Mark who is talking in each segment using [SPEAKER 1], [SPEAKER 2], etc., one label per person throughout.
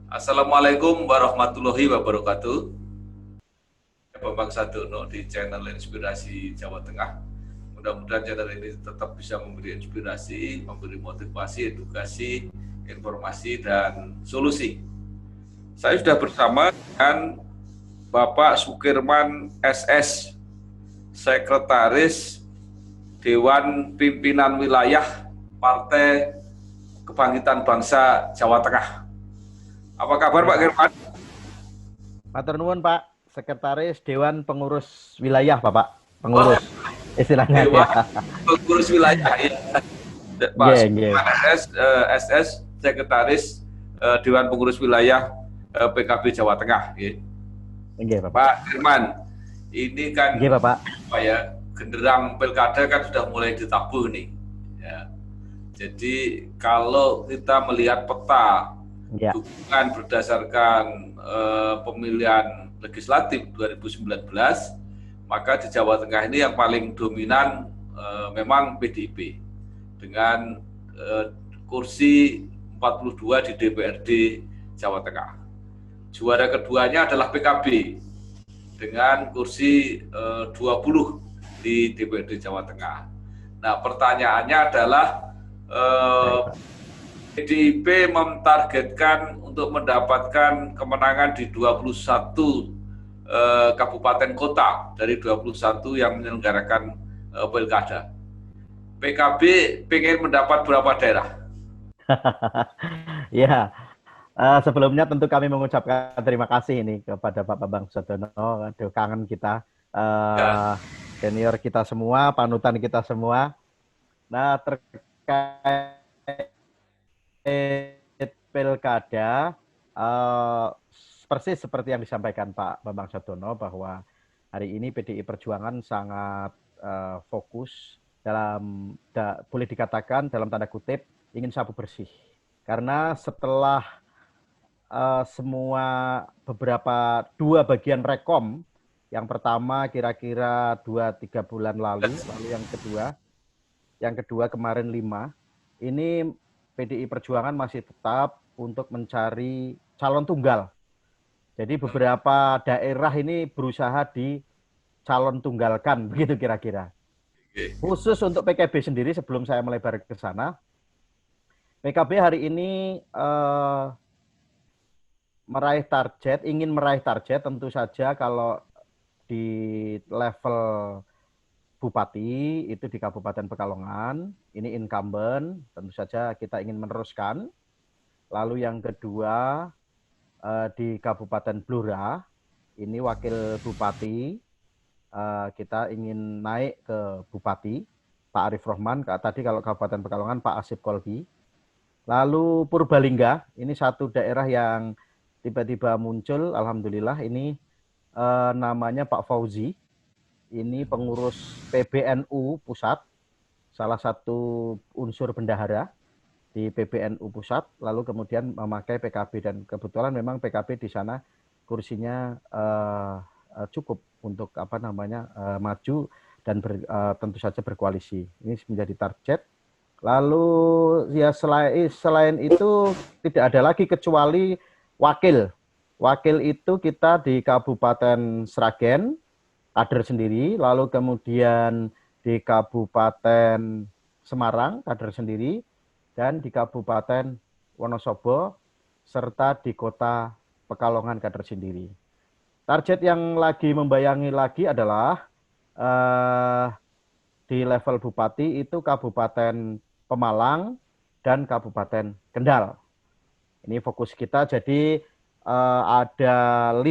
[SPEAKER 1] Assalamualaikum warahmatullahi wabarakatuh. Bambang Sadono di channel Inspirasi Jawa Tengah. Mudah-mudahan channel ini tetap bisa memberi inspirasi, memberi motivasi, edukasi, informasi, dan solusi. Saya sudah bersama dengan Bapak Sukirman SS, Sekretaris Dewan Pimpinan Wilayah Partai Kebangkitan Bangsa Jawa Tengah. Apa kabar
[SPEAKER 2] Ya,
[SPEAKER 1] Pak Kirman?
[SPEAKER 2] Matur nuwun Pak, Sekretaris Dewan Pengurus Wilayah Bapak,
[SPEAKER 1] Oh,
[SPEAKER 2] pengurus istilahnya ya.
[SPEAKER 1] Dewan Pengurus Wilayah ya. Pak
[SPEAKER 2] Nggih, nggih.
[SPEAKER 1] Sukirman SS, Sekretaris Dewan Pengurus Wilayah PKB Jawa Tengah. Ya.
[SPEAKER 2] Nggih Bapak.
[SPEAKER 1] Pak Firman, ini kan
[SPEAKER 2] Nggih Bapak.
[SPEAKER 1] apa ya, genderang pilkada kan sudah mulai ditabuh nih. Ya. Jadi kalau kita melihat peta
[SPEAKER 2] Ya.
[SPEAKER 1] dukungan berdasarkan pemilihan legislatif 2019, maka di Jawa Tengah ini yang paling dominan memang PDIP dengan kursi 42 di DPRD Jawa Tengah. Juara keduanya adalah PKB dengan kursi 20 di DPRD Jawa Tengah. Nah, pertanyaannya adalah PDIP mentargetkan untuk mendapatkan kemenangan di 21 kabupaten kota dari 21 yang menyelenggarakan pilkada. PKB pengen mendapat berapa daerah?
[SPEAKER 2] Ya, sebelumnya tentu kami mengucapkan terima kasih ini kepada Pak Bambang Sadono. Aduh, kangen kita,
[SPEAKER 1] Ya,
[SPEAKER 2] senior kita semua, panutan kita semua. Nah, terkait pilkada, persis seperti yang disampaikan Pak Bambang Sadono bahwa hari ini PDI Perjuangan sangat fokus dalam, boleh dikatakan dalam tanda kutip, ingin sapu bersih. Karena setelah semua dua bagian rekom, yang pertama kira-kira 2-3 bulan lalu yang kedua kemarin 5, ini PDI Perjuangan masih tetap untuk mencari calon tunggal. Jadi beberapa daerah ini berusaha di calon tunggalkan, begitu kira-kira. Khusus untuk PKB sendiri, sebelum saya melebar ke sana, PKB hari ini ingin meraih target, tentu saja kalau di level Bupati itu di Kabupaten Pekalongan, ini incumbent, tentu saja kita ingin meneruskan. Lalu yang kedua di Kabupaten Blora, ini wakil bupati, kita ingin naik ke bupati, Pak Arif Rohman, tadi kalau Kabupaten Pekalongan Pak Asip Kolbi. Lalu Purbalingga, ini satu daerah yang tiba-tiba muncul, alhamdulillah, ini namanya Pak Fauzi, ini pengurus PBNU Pusat, salah satu unsur bendahara di PBNU Pusat, lalu kemudian memakai PKB, dan kebetulan memang PKB di sana kursinya cukup untuk maju dan tentu saja berkoalisi. Ini menjadi target. Lalu ya selain itu tidak ada lagi kecuali wakil. Wakil itu kita di Kabupaten Sragen, kader sendiri, lalu kemudian di Kabupaten Semarang, kader sendiri, dan di Kabupaten Wonosobo, serta di Kota Pekalongan, kader sendiri. Target yang lagi membayangi lagi adalah di level bupati itu Kabupaten Pemalang dan Kabupaten Kendal. Ini fokus kita, jadi ada 5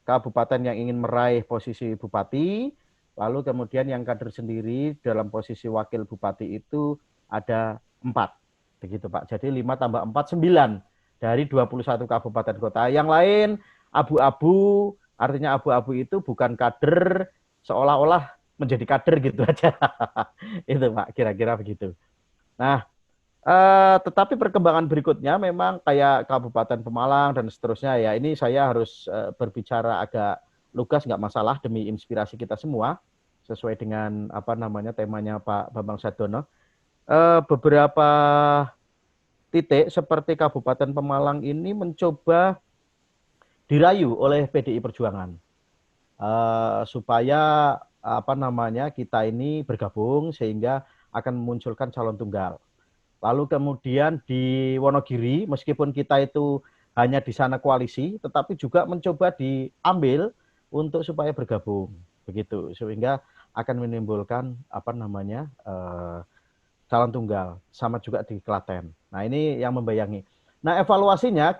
[SPEAKER 2] kabupaten yang ingin meraih posisi bupati, lalu kemudian yang kader sendiri dalam posisi wakil bupati itu ada 4. Begitu Pak, jadi 5 tambah 4, 9 dari 21 kabupaten kota. Yang lain abu-abu, artinya abu-abu itu bukan kader, seolah-olah menjadi kader gitu aja. Itu Pak, kira-kira begitu. Nah, tetapi perkembangan berikutnya memang kayak Kabupaten Pemalang dan seterusnya ya. Ini saya harus berbicara agak lugas, nggak masalah, demi inspirasi kita semua, sesuai dengan temanya Pak Bambang Sadono. Beberapa titik seperti Kabupaten Pemalang ini mencoba dirayu oleh PDI Perjuangan supaya kita ini bergabung sehingga akan memunculkan calon tunggal. Lalu kemudian di Wonogiri, meskipun kita itu hanya di sana koalisi, tetapi juga mencoba diambil untuk supaya bergabung, begitu, sehingga akan menimbulkan calon tunggal, sama juga di Klaten. Nah ini yang membayangi. Nah evaluasinya,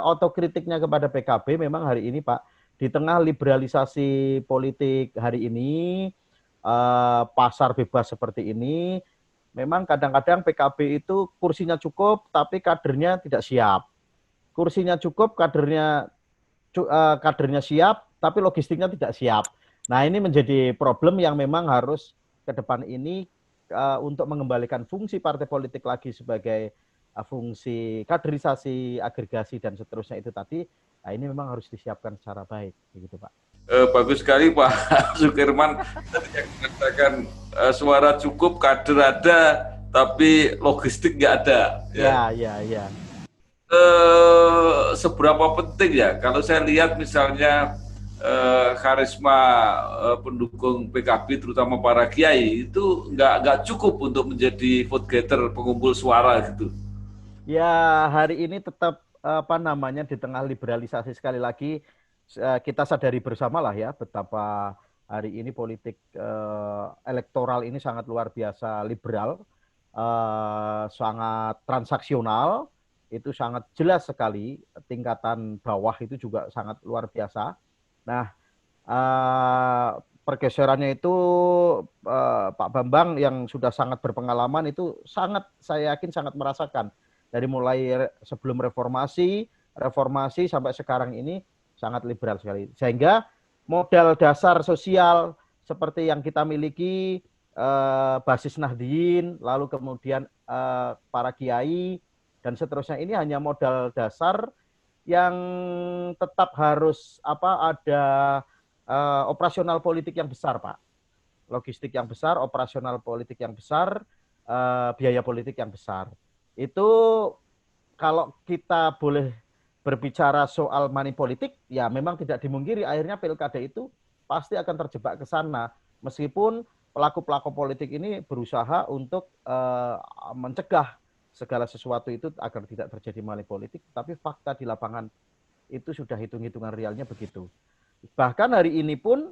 [SPEAKER 2] otokritiknya kepada PKB memang hari ini Pak, di tengah liberalisasi politik hari ini, pasar bebas seperti ini, memang kadang-kadang PKB itu kursinya cukup, tapi kadernya tidak siap. Kursinya cukup, kadernya siap, tapi logistiknya tidak siap. Nah ini menjadi problem yang memang harus ke depan ini untuk mengembalikan fungsi partai politik lagi sebagai fungsi kaderisasi, agregasi, dan seterusnya itu tadi, nah ini memang harus disiapkan secara baik, begitu Pak.
[SPEAKER 1] Bagus sekali Pak Sukirman yang mengatakan suara cukup, kader ada, tapi logistik nggak ada.
[SPEAKER 2] Ya.
[SPEAKER 1] Seberapa penting ya? Kalau saya lihat misalnya karisma pendukung PKB, terutama para kiai, itu nggak cukup untuk menjadi vote getter, pengumpul suara gitu.
[SPEAKER 2] Ya hari ini tetap di tengah liberalisasi sekali lagi, kita sadari bersama lah ya betapa hari ini politik elektoral ini sangat luar biasa liberal, sangat transaksional, itu sangat jelas sekali, tingkatan bawah itu juga sangat luar biasa. Nah pergeserannya itu Pak Bambang yang sudah sangat berpengalaman itu saya yakin sangat merasakan dari mulai sebelum reformasi sampai sekarang ini sangat liberal sekali. Sehingga modal dasar sosial seperti yang kita miliki, basis Nahdien, lalu kemudian para kiai, dan seterusnya, ini hanya modal dasar yang tetap harus ada operasional politik yang besar, Pak. Logistik yang besar, operasional politik yang besar, biaya politik yang besar. Itu kalau kita boleh berbicara soal money politik, ya memang tidak dimungkiri akhirnya pilkada itu pasti akan terjebak ke sana. Meskipun pelaku-pelaku politik ini berusaha untuk mencegah segala sesuatu itu agar tidak terjadi money politik, tapi fakta di lapangan itu sudah hitung-hitungan realnya begitu. Bahkan hari ini pun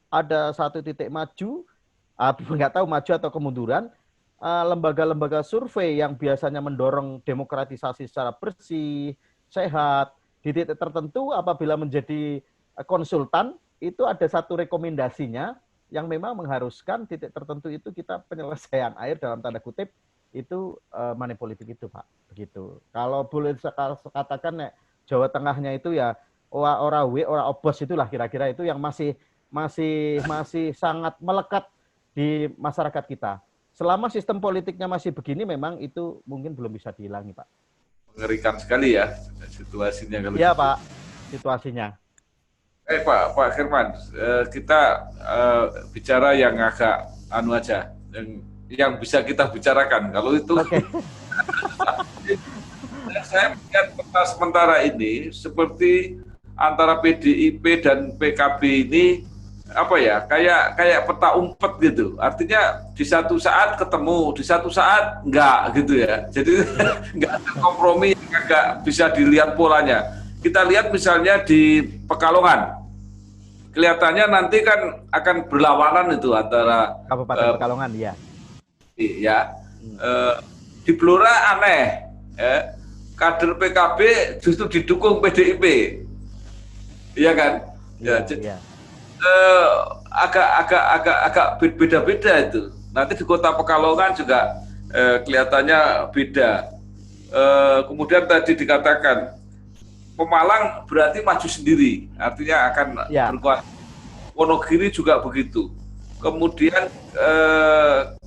[SPEAKER 2] ada satu titik maju, nggak tahu maju atau kemunduran, lembaga-lembaga survei yang biasanya mendorong demokratisasi secara bersih, sehat, di titik tertentu apabila menjadi konsultan, itu ada satu rekomendasinya yang memang mengharuskan titik tertentu itu kita penyelesaian air dalam tanda kutip, itu money politik itu Pak. Begitu. Kalau boleh katakan Jawa Tengahnya itu ya ora obos itulah kira-kira itu yang masih sangat melekat di masyarakat kita. Selama sistem politiknya masih begini, memang itu mungkin belum bisa dihilangi, Pak.
[SPEAKER 1] Mengerikan sekali ya situasinya kalau.
[SPEAKER 2] Iya, gitu. Pak, situasinya.
[SPEAKER 1] Pak Herman, kita bicara yang agak aja, yang bisa kita bicarakan. Kalau itu, okay. Saya melihat peta sementara ini seperti antara PDIP dan PKB ini kayak peta umpet gitu. Artinya di satu saat ketemu, di satu saat enggak gitu ya. Jadi enggak ada kompromi yang agak bisa dilihat polanya. Kita lihat misalnya di Pekalongan. Kelihatannya nanti kan akan berlawanan itu antara
[SPEAKER 2] Kabupaten Pekalongan ya.
[SPEAKER 1] Iya. Di Blora aneh. Kader PKB justru didukung PDIP. Iya kan? Ya. Jadi, agak beda-beda itu. Nanti di Kota Pekalongan juga kelihatannya beda. Kemudian tadi dikatakan Pemalang berarti maju sendiri, artinya akan berkuat. Wonogiri juga begitu. Kemudian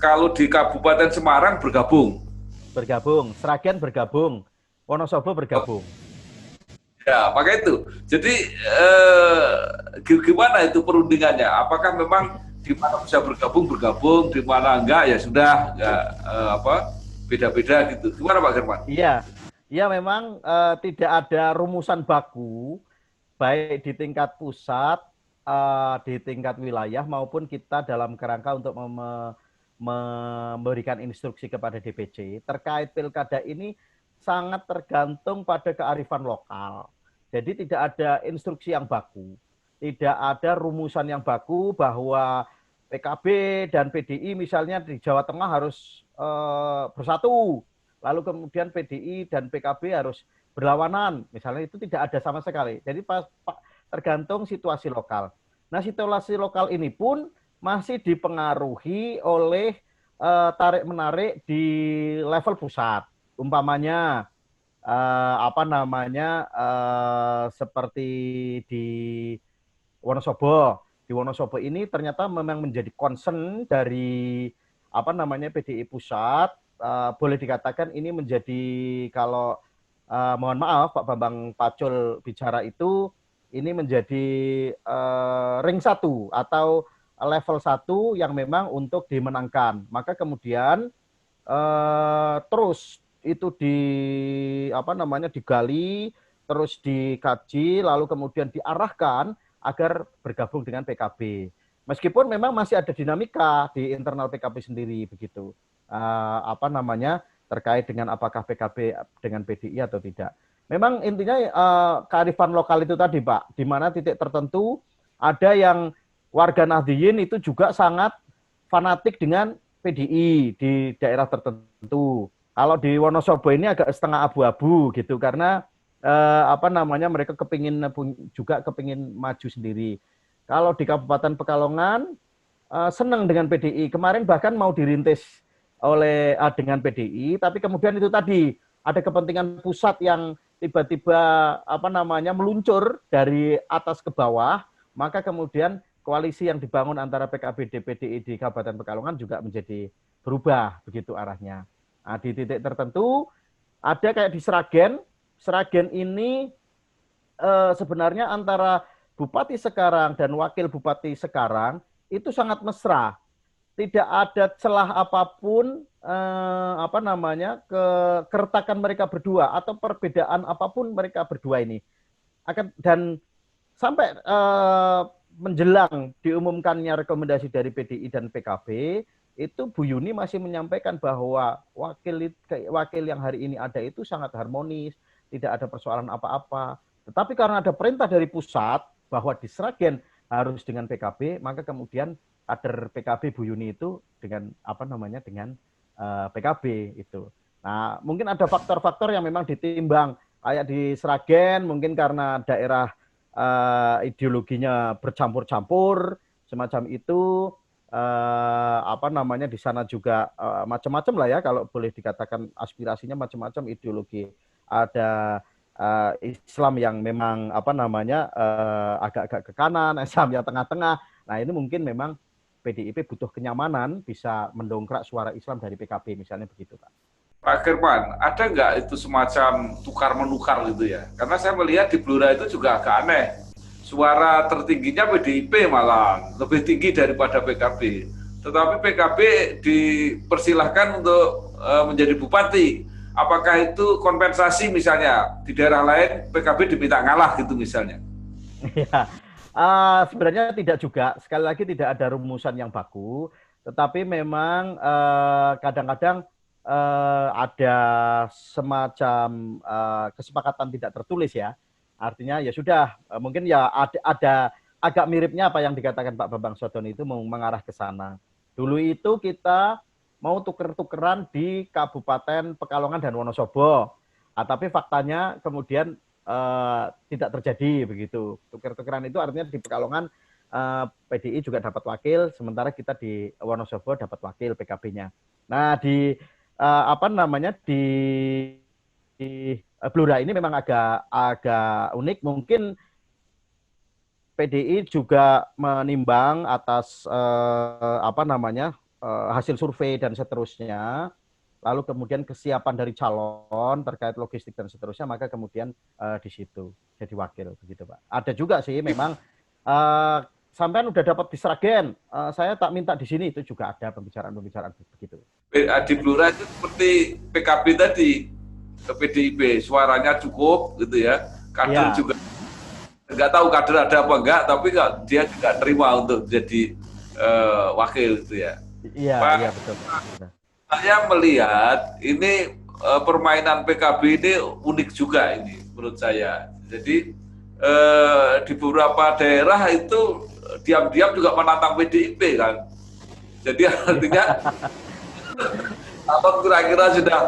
[SPEAKER 1] kalau di Kabupaten Semarang bergabung,
[SPEAKER 2] Sragen bergabung, Wonosobo bergabung.
[SPEAKER 1] Ya, pakai itu. Jadi gimana itu perundingannya? Apakah memang di mana bisa bergabung, di mana enggak ya sudah, beda-beda gitu. Gimana Pak German?
[SPEAKER 2] Iya, iya memang tidak ada rumusan baku baik di tingkat pusat, di tingkat wilayah maupun kita dalam kerangka untuk memberikan instruksi kepada DPC terkait pilkada ini sangat tergantung pada kearifan lokal. Jadi tidak ada instruksi yang baku, tidak ada rumusan yang baku bahwa PKB dan PDI misalnya di Jawa Tengah harus bersatu, lalu kemudian PDI dan PKB harus berlawanan, misalnya itu tidak ada sama sekali. Jadi tergantung situasi lokal. Nah, situasi lokal ini pun masih dipengaruhi oleh tarik-menarik di level pusat. Umpamanya seperti di Wonosobo. Di Wonosobo ini ternyata memang menjadi concern dari PDI pusat. Boleh dikatakan ini menjadi, kalau mohon maaf Pak Bambang Pacul bicara itu, ini menjadi ring 1 atau level 1 yang memang untuk dimenangkan. Maka kemudian terus itu digali, terus dikaji, lalu kemudian diarahkan agar bergabung dengan PKB. Meskipun memang masih ada dinamika di internal PKB sendiri begitu. Terkait dengan apakah PKB dengan PDI atau tidak. Memang intinya kearifan lokal itu tadi Pak, di mana titik tertentu ada yang warga Nahdliyin itu juga sangat fanatik dengan PDI di daerah tertentu. Kalau di Wonosobo ini agak setengah abu-abu gitu, karena mereka kepingin maju sendiri. Kalau di Kabupaten Pekalongan senang dengan PDI. Kemarin bahkan mau dirintis dengan PDI, tapi kemudian itu tadi ada kepentingan pusat yang tiba-tiba meluncur dari atas ke bawah, maka kemudian koalisi yang dibangun antara PKB dan PDI di Kabupaten Pekalongan juga menjadi berubah begitu arahnya. Nah, di titik tertentu ada kayak di Sragen ini sebenarnya antara bupati sekarang dan wakil bupati sekarang itu sangat mesra. Tidak ada celah apapun keretakan mereka berdua atau perbedaan apapun mereka berdua ini. Dan sampai menjelang diumumkannya rekomendasi dari PDI dan PKB, itu Bu Yuni masih menyampaikan bahwa wakil yang hari ini ada itu sangat harmonis, tidak ada persoalan apa-apa. Tetapi karena ada perintah dari pusat bahwa di Sragen harus dengan PKB, maka kemudian kader PKB Bu Yuni itu dengan PKB itu. Nah, mungkin ada faktor-faktor yang memang ditimbang, kayak di Sragen mungkin karena daerah ideologinya bercampur-campur semacam itu. Di sana juga macam-macam lah ya, kalau boleh dikatakan aspirasinya macam-macam ideologi. Ada Islam yang memang agak-agak ke kanan, Islam yang tengah-tengah. Nah, ini mungkin memang PDIP butuh kenyamanan bisa mendongkrak suara Islam dari PKB misalnya begitu Pak.
[SPEAKER 1] Pak German, ada nggak itu semacam tukar-menukar gitu ya? Karena saya melihat di Blora itu juga agak aneh. Suara tertingginya PDIP malah lebih tinggi daripada PKB. Tetapi PKB dipersilahkan untuk menjadi bupati. Apakah itu kompensasi misalnya di daerah lain PKB diminta ngalah gitu misalnya?
[SPEAKER 2] Ya, sebenarnya tidak juga. Sekali lagi tidak ada rumusan yang baku. Tetapi memang kadang-kadang ada semacam kesepakatan tidak tertulis ya. Artinya ya sudah, mungkin ya ada agak miripnya apa yang dikatakan Pak Bambang Sodon itu mengarah ke sana. Dulu itu kita mau tuker-tukeran di Kabupaten Pekalongan dan Wonosobo. Tapi faktanya kemudian tidak terjadi begitu. Tuker-tukeran itu artinya di Pekalongan PDI juga dapat wakil, sementara kita di Wonosobo dapat wakil PKB-nya. Nah, di Blora ini memang agak unik. Mungkin PDI juga menimbang atas hasil survei dan seterusnya, lalu kemudian kesiapan dari calon terkait logistik dan seterusnya, maka kemudian di situ jadi wakil begitu Pak. Ada juga sih memang sampean udah dapat di Sragen, saya tak minta di sini, itu juga ada pembicaraan-pembicaraan begitu.
[SPEAKER 1] Di Blora itu seperti PKB tadi, ke PDIP, suaranya cukup gitu ya, kader juga nggak tahu kader ada apa enggak, tapi dia juga terima untuk jadi wakil gitu ya.
[SPEAKER 2] Iya betul.
[SPEAKER 1] Saya melihat ini permainan PKB ini unik juga ini menurut saya. Jadi di beberapa daerah itu diam-diam juga menantang PDIP kan. Jadi artinya atau kira-kira sudah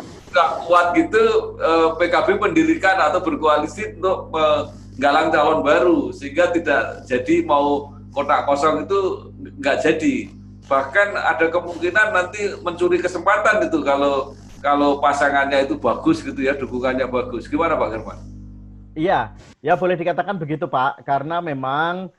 [SPEAKER 1] kuat gitu PKB mendirikan atau berkoalisi untuk menggalang calon baru sehingga tidak jadi mau kotak kosong itu nggak jadi. Bahkan ada kemungkinan nanti mencuri kesempatan itu kalau pasangannya itu bagus gitu ya, dukungannya bagus. Gimana Pak Herman?
[SPEAKER 2] Iya, ya boleh dikatakan begitu Pak, karena memang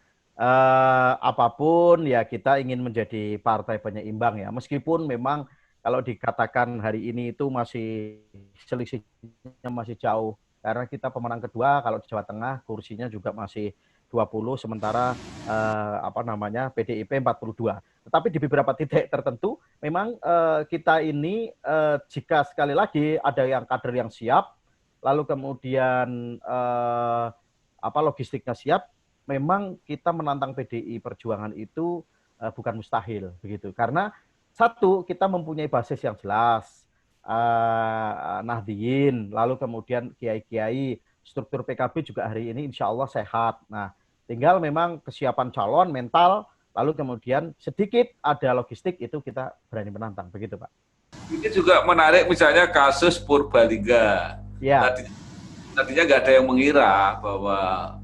[SPEAKER 2] apapun ya kita ingin menjadi partai penyeimbang ya. Meskipun memang kalau dikatakan hari ini itu masih selisihnya masih jauh, karena kita pemenang kedua, kalau di Jawa Tengah kursinya juga masih 20, sementara PDIP 42. Tetapi di beberapa titik tertentu memang kita ini jika sekali lagi ada yang kader yang siap, lalu kemudian logistiknya siap, memang kita menantang PDI Perjuangan itu bukan mustahil begitu. Karena satu, kita mempunyai basis yang jelas, Nahdien, lalu kemudian kiai-kiai, struktur PKB juga hari ini insya Allah sehat. Nah, tinggal memang kesiapan calon, mental, lalu kemudian sedikit ada logistik, itu kita berani menantang, begitu Pak.
[SPEAKER 1] Ini juga menarik misalnya kasus Purbalingga.
[SPEAKER 2] Ya.
[SPEAKER 1] Tadinya nggak ada yang mengira bahwa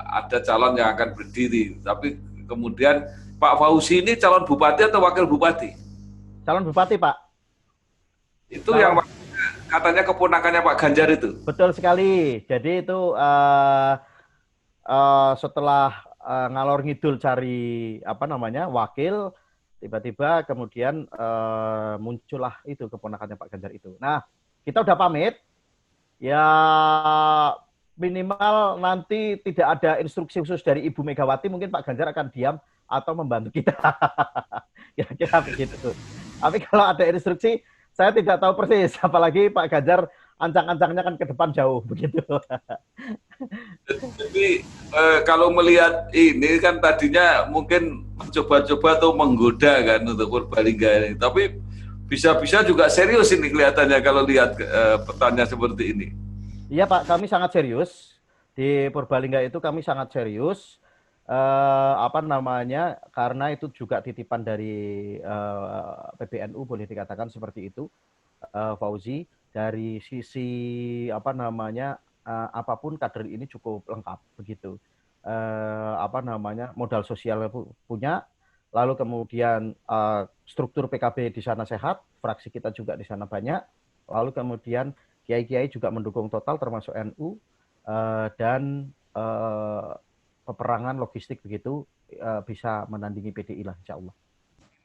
[SPEAKER 1] ada calon yang akan berdiri, tapi kemudian Pak Fauzi ini calon bupati atau wakil bupati?
[SPEAKER 2] Calon bupati Pak.
[SPEAKER 1] Itu yang katanya keponakannya Pak Ganjar itu?
[SPEAKER 2] Betul sekali. Jadi itu setelah ngalor ngidul cari wakil, tiba-tiba kemudian muncullah itu keponakannya Pak Ganjar itu. Nah, kita udah pamit, ya minimal nanti tidak ada instruksi khusus dari Ibu Megawati, mungkin Pak Ganjar akan diam atau membantu kita. Kira-kira begitu. Tapi kalau ada instruksi, saya tidak tahu persis, apalagi Pak Ganjar ancang-ancangnya kan ke depan jauh, begitu.
[SPEAKER 1] Jadi kalau melihat ini kan tadinya mungkin mencoba-coba atau menggoda kan untuk Purbalingga ini, tapi bisa-bisa juga serius ini kelihatannya kalau lihat petanya seperti ini.
[SPEAKER 2] Iya Pak, kami sangat serius di Purbalingga itu, kami sangat serius. Karena itu juga titipan dari PBNU, boleh dikatakan seperti itu, Fauzi. Dari sisi apapun kader ini cukup lengkap begitu. Modal sosial punya, lalu kemudian struktur PKB di sana sehat, fraksi kita juga di sana banyak, lalu kemudian kiai-kiai juga mendukung total termasuk NU, dan peperangan logistik begitu bisa menandingi PDI lah insya Allah.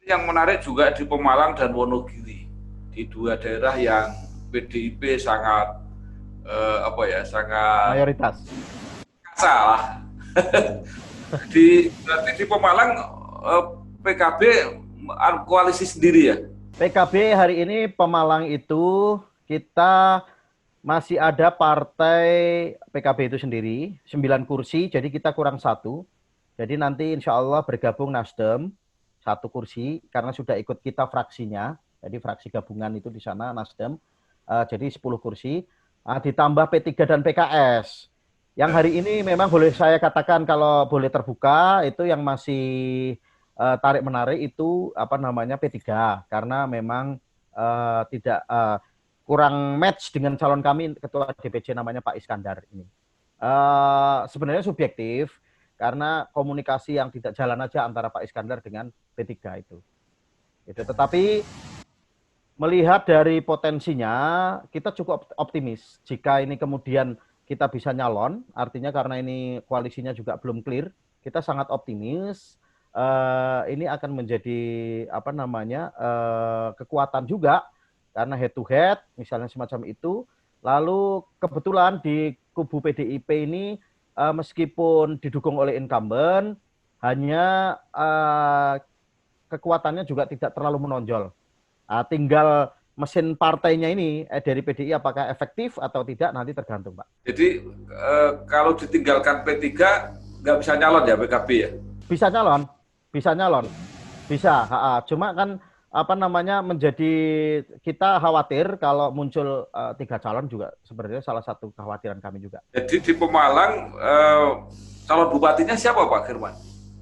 [SPEAKER 1] Yang menarik juga di Pemalang dan Wonogiri, di dua daerah yang PDIP sangat sangat
[SPEAKER 2] mayoritas.
[SPEAKER 1] Salah. Berarti di Pemalang PKB koalisi sendiri ya?
[SPEAKER 2] PKB hari ini Pemalang itu kita masih ada partai PKB itu sendiri, 9 kursi, jadi kita kurang 1. Jadi nanti insya Allah bergabung Nasdem, 1 kursi, karena sudah ikut kita fraksinya, jadi fraksi gabungan itu di sana Nasdem, jadi 10 kursi, ditambah P3 dan PKS. Yang hari ini memang boleh saya katakan kalau boleh terbuka, itu yang masih tarik-menarik itu P3, karena memang tidak kurang match dengan calon kami ketua DPC namanya Pak Iskandar ini. Sebenarnya subjektif karena komunikasi yang tidak jalan aja antara Pak Iskandar dengan P3 itu. Tetapi melihat dari potensinya, kita cukup optimis jika ini kemudian kita bisa nyalon, artinya karena ini koalisinya juga belum clear, kita sangat optimis ini akan menjadi kekuatan juga karena head to head misalnya semacam itu. Lalu kebetulan di kubu PDIP ini meskipun didukung oleh incumbent, hanya kekuatannya juga tidak terlalu menonjol. Tinggal mesin partainya ini dari PDI apakah efektif atau tidak nanti tergantung, Pak.
[SPEAKER 1] Jadi kalau ditinggalkan P3 nggak bisa nyalon ya PKB ya?
[SPEAKER 2] Bisa nyalon, bisa nyalon, bisa. Cuma kan apa namanya menjadi kita khawatir kalau muncul 3 calon juga sebenarnya salah satu kekhawatiran kami juga.
[SPEAKER 1] Jadi di Pemalang calon bupatinya siapa Pak Firman?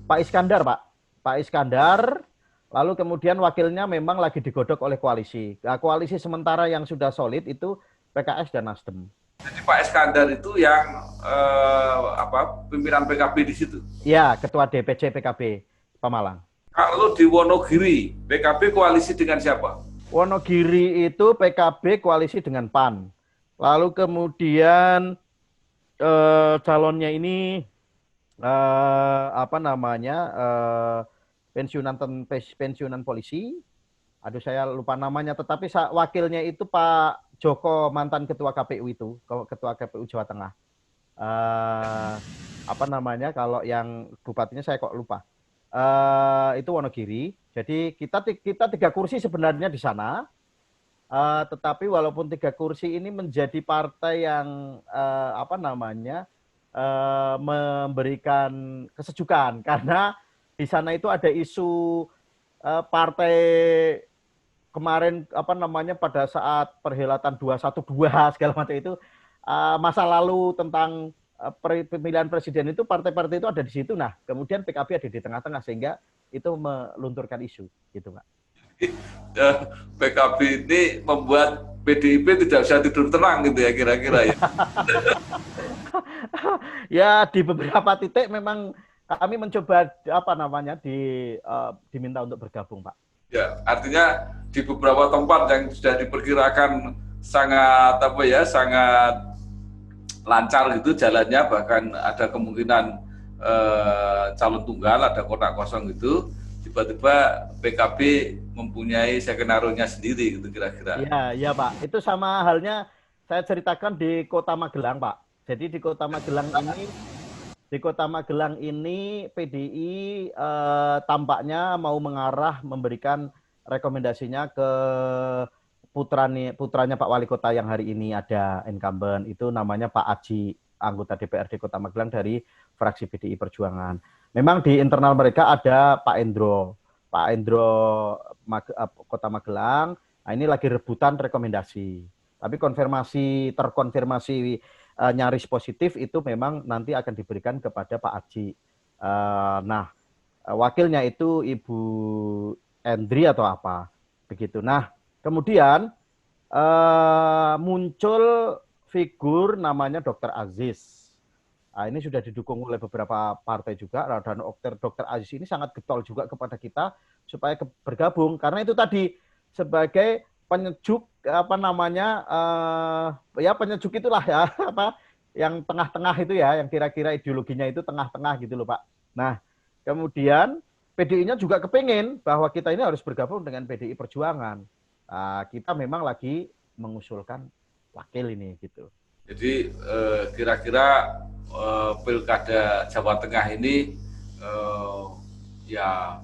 [SPEAKER 2] Pak Iskandar, Pak. Pak Iskandar. Lalu kemudian wakilnya memang lagi digodok oleh koalisi. Nah, koalisi sementara yang sudah solid itu PKS dan Nasdem.
[SPEAKER 1] Jadi Pak Iskandar itu yang pimpinan PKB di situ.
[SPEAKER 2] Ya, Ketua DPC PKB Pemalang.
[SPEAKER 1] Kalau di Wonogiri, PKB koalisi dengan siapa?
[SPEAKER 2] Wonogiri itu PKB koalisi dengan PAN. Lalu kemudian calonnya ini pensiunan polisi. Aduh saya lupa namanya, tetapi wakilnya itu Pak Joko, mantan ketua KPU itu, ketua KPU Jawa Tengah. Kalau yang bupatinya saya kok lupa. Itu Wonogiri. Jadi kita 3 kursi sebenarnya di sana. Tetapi walaupun 3 kursi ini menjadi partai yang memberikan kesejukan karena di sana itu ada isu partai kemarin pada saat perhelatan 212 segala macam itu masa lalu tentang pemilihan presiden itu partai-partai itu ada di situ. Nah, kemudian PKB ada di tengah-tengah sehingga itu melunturkan isu gitu, Pak.
[SPEAKER 1] PKB ini membuat PDIP tidak bisa tidur tenang gitu ya kira-kira ya.
[SPEAKER 2] Ya di beberapa titik memang kami mencoba diminta untuk bergabung, Pak.
[SPEAKER 1] Ya, artinya di beberapa tempat yang sudah diperkirakan sangat lancar gitu jalannya, bahkan ada kemungkinan calon tunggal, ada kotak kosong gitu, tiba-tiba PKB mempunyai skenario-nya sendiri gitu kira-kira.
[SPEAKER 2] Iya Pak, itu sama halnya saya ceritakan di Kota Magelang, Pak. Jadi di Kota Magelang ini PDI tampaknya mau mengarah memberikan rekomendasinya ke putranya Pak Wali Kota yang hari ini ada incumbent, itu namanya Pak Aji, anggota DPRD Kota Magelang dari fraksi PDI Perjuangan. Memang di internal mereka ada Pak Endro Kota Magelang. Nah, ini lagi rebutan rekomendasi. Tapi terkonfirmasi nyaris positif itu memang nanti akan diberikan kepada Pak Aji. Wakilnya itu Ibu Endri atau apa begitu. Nah, kemudian muncul figur namanya Dr. Aziz. Nah, ini sudah didukung oleh beberapa partai juga, dan Dr. Aziz ini sangat getol juga kepada kita supaya bergabung, karena itu tadi sebagai penyejuk penyejuk itulah ya yang tengah-tengah itu ya, yang kira-kira ideologinya itu tengah-tengah gitu loh Pak. Nah, kemudian PDI-nya juga kepingin bahwa kita ini harus bergabung dengan PDI Perjuangan. Kita memang lagi mengusulkan wakil ini gitu.
[SPEAKER 1] Jadi kira-kira pilkada Jawa Tengah ini ya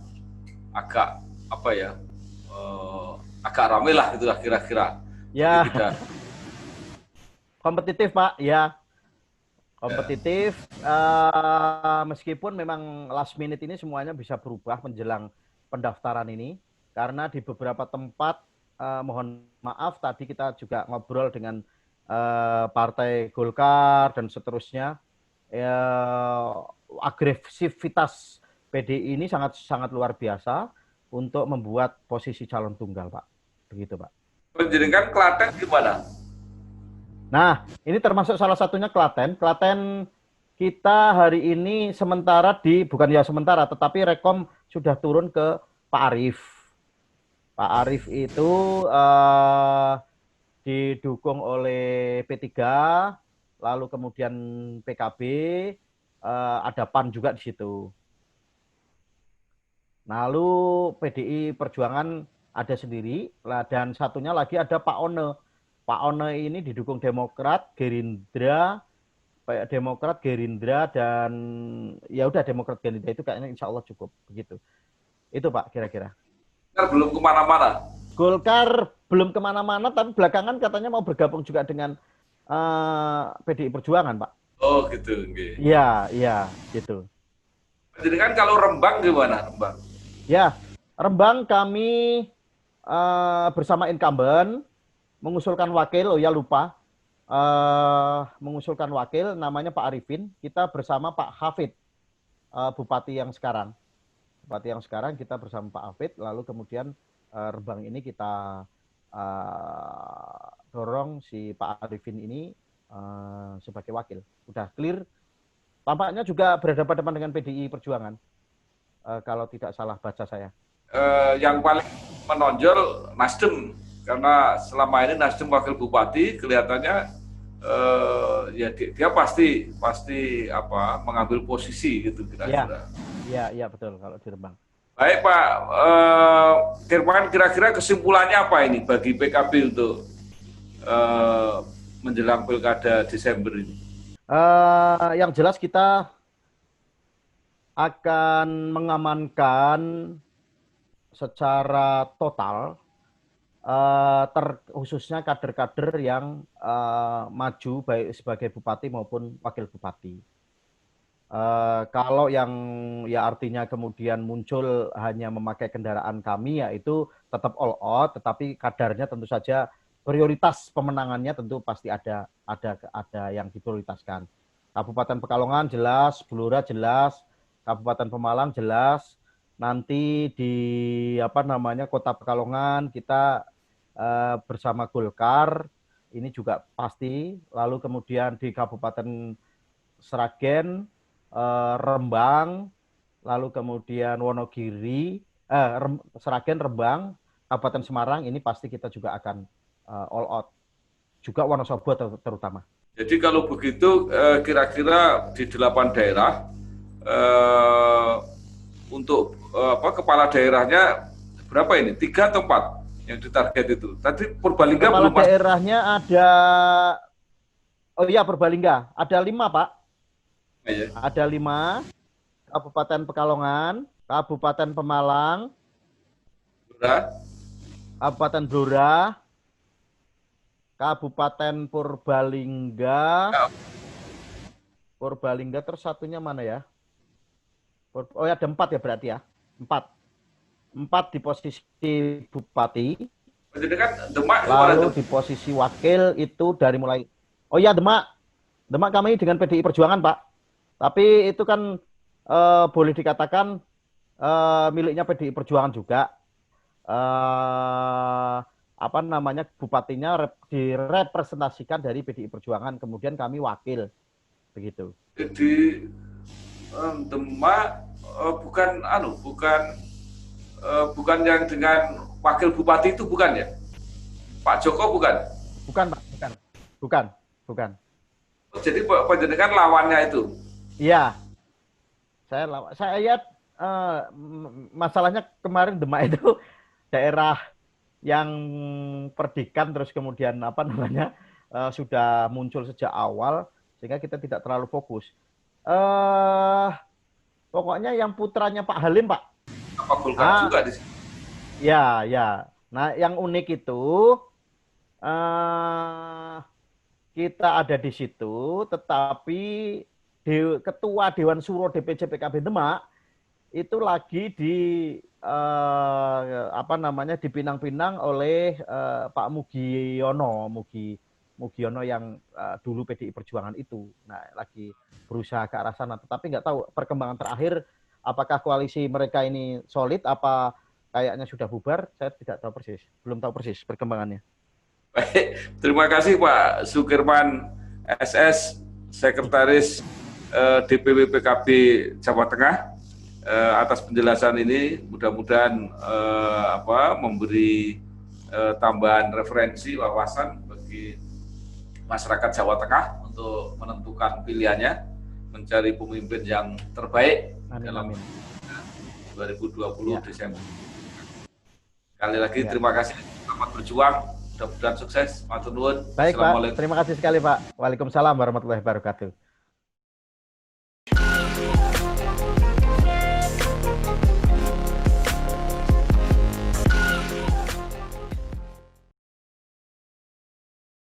[SPEAKER 1] agak agak ramai lah gitu lah kira-kira.
[SPEAKER 2] Ya, kompetitif Pak, ya kompetitif. Meskipun memang last minute ini semuanya bisa berubah menjelang pendaftaran ini, karena di beberapa tempat mohon maaf tadi kita juga ngobrol dengan Partai Golkar dan seterusnya, agresivitas PDI ini sangat luar biasa untuk membuat posisi calon tunggal, Pak. Begitu, Pak.
[SPEAKER 1] Penjaringan Klaten gimana?
[SPEAKER 2] Nah, ini termasuk salah satunya Klaten. Klaten kita hari ini tetapi Rekom sudah turun ke Pak Arief. Pak Arief itu didukung oleh P3, lalu kemudian PKB, ada PAN juga di situ. Lalu PDI Perjuangan ada sendiri, dan satunya lagi ada Pak One. Pak One ini didukung Demokrat, Gerindra, kayak Demokrat, Gerindra, dan ya udah Demokrat, Gerindra itu kayaknya insya Allah cukup begitu. Itu Pak kira-kira.
[SPEAKER 1] Belum kemana-mana.
[SPEAKER 2] Golkar belum kemana-mana, tapi belakangan katanya mau bergabung juga dengan PDI Perjuangan, Pak.
[SPEAKER 1] Oh gitu. Okay.
[SPEAKER 2] Iya, gitu.
[SPEAKER 1] Jadi kan kalau Rembang gimana, Rembang?
[SPEAKER 2] Ya, Rembang kami bersama incumbent mengusulkan wakil, mengusulkan wakil namanya Pak Arifin, kita bersama Pak Hafid, Bupati yang sekarang. Bupati yang sekarang kita bersama Pak Hafid, lalu kemudian Rembang ini kita dorong si Pak Arifin ini sebagai wakil. Udah clear. Tampaknya juga berhadapan dengan PDI Perjuangan, kalau tidak salah baca saya.
[SPEAKER 1] Yang paling menonjol Nasdem, karena selama ini Nasdem wakil bupati kelihatannya ya dia pasti mengambil posisi gitu kira-kira.
[SPEAKER 2] Iya betul kalau di Rembang.
[SPEAKER 1] Baik Pak Kirman, kira-kira kesimpulannya apa ini bagi PKB untuk menjelang Pilkada Desember ini?
[SPEAKER 2] Yang jelas kita akan mengamankan secara total khususnya kader-kader yang maju baik sebagai bupati maupun wakil bupati. Kalau yang ya artinya kemudian muncul hanya memakai kendaraan kami, ya itu tetap all out, tetapi kadarnya tentu saja prioritas pemenangannya tentu pasti ada yang diprioritaskan. Kabupaten Pekalongan jelas, Blora jelas, Kabupaten Pemalang jelas. Nanti di Kota Pekalongan kita bersama Golkar ini juga pasti. Lalu kemudian di Kabupaten Sragen, Rembang, lalu kemudian Wonogiri, Sragen, Rembang, Kabupaten Semarang ini pasti kita juga akan all out. Juga Wonosobo terutama.
[SPEAKER 1] Jadi kalau begitu kira-kira di 8 daerah untuk kepala daerahnya berapa ini? 3 atau 4 yang ditarget itu? Tadi Purbalingga
[SPEAKER 2] kepala
[SPEAKER 1] belum
[SPEAKER 2] daerahnya ada, oh iya Purbalingga, ada 5 Pak.
[SPEAKER 1] Ya.
[SPEAKER 2] Ada 5, Kabupaten Pekalongan, Kabupaten Pemalang, Kabupaten Blora, Kabupaten Purbalingga, Purbalingga terus satunya mana ya? Oh ya ada 4 ya berarti ya, 4 di posisi bupati.
[SPEAKER 1] Jadi kan Demak
[SPEAKER 2] lalu di posisi wakil itu dari mulai, oh ya Demak kami dengan PDI Perjuangan Pak. Tapi itu kan boleh dikatakan miliknya PDI Perjuangan juga. Bupatinya direpresentasikan dari PDI Perjuangan, kemudian kami wakil, begitu.
[SPEAKER 1] Jadi Demak bukan yang dengan wakil bupati itu bukan ya? Pak Joko bukan? Bukan Pak,
[SPEAKER 2] bukan.
[SPEAKER 1] Jadi penjenengan lawannya itu?
[SPEAKER 2] Iya, saya masalahnya kemarin Demak itu daerah yang perdikan, terus kemudian sudah muncul sejak awal sehingga kita tidak terlalu fokus. Pokoknya yang putranya Pak Halim Pak.
[SPEAKER 1] Apa Golkar juga di sini?
[SPEAKER 2] Ya. Nah yang unik itu kita ada di situ, tetapi Ketua Dewan Suro DPC PKB Demak itu lagi dipinang-pinang oleh Pak Mugiono yang dulu PDI Perjuangan itu. Nah, lagi berusaha ke arah sana, tetapi nggak tahu perkembangan terakhir apakah koalisi mereka ini solid apa kayaknya sudah bubar, saya tidak tahu persis, belum tahu persis perkembangannya.
[SPEAKER 1] Baik, terima kasih Pak Sukirman SS, Sekretaris DPW PKB Jawa Tengah atas penjelasan ini. Mudah-mudahan memberi tambahan referensi wawasan bagi masyarakat Jawa Tengah untuk menentukan pilihannya, mencari pemimpin yang terbaik dalam 2020 Desember. Sekali lagi terima kasih, selamat berjuang, mudah-mudahan sukses. Matur nuwun.
[SPEAKER 2] Baik Pak, terima kasih sekali Pak. Waalaikumsalam warahmatullahi wabarakatuh.